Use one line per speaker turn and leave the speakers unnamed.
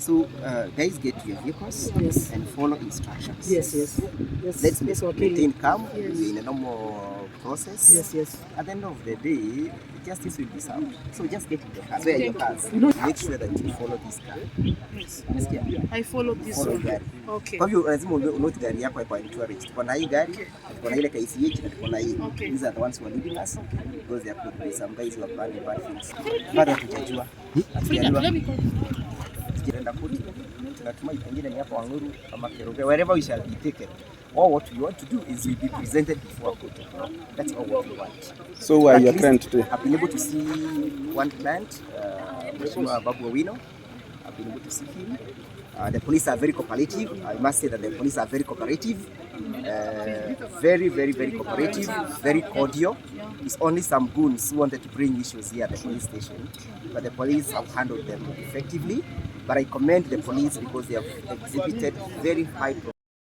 So, guys, get to your vehicles
Yes.
and follow instructions.
Yes.
Let's
okay.
maintain calm
Yes.
in a normal process.
Yes.
At the end of the day, justice will be served. So just get in the cars. Where are your cars?
You know-
Make sure that you follow this car.
Yes.
Umesikia?
I followed this
Follow
one.
gari.
Okay.
Kwa hivyo lazima unote gari yako kwa tourist. Tuko na hii gari, tuko na ile KCH, na tuko na hii.
Okay.
These are the ones who are leading us because they could be some guys who are planning bad things. Bado hatujajua. Hatujajua. Tukienda koti, tunatumai pengine ni hapa Wang'uru ama Kirinyaga, wherever we shall be taken. All what we want to do is we be presented before court. That's all what we want.
So who are
At
your
least
client today?
I've been able to see one client, Babu Owino. I've been able to see him. The police are very cooperative. I must say that the police are very cooperative. Very cooperative, very cordial. It's only some goons who wanted to bring issues here at the police station, but the police have handled them effectively. But I commend the police because they have exhibited very high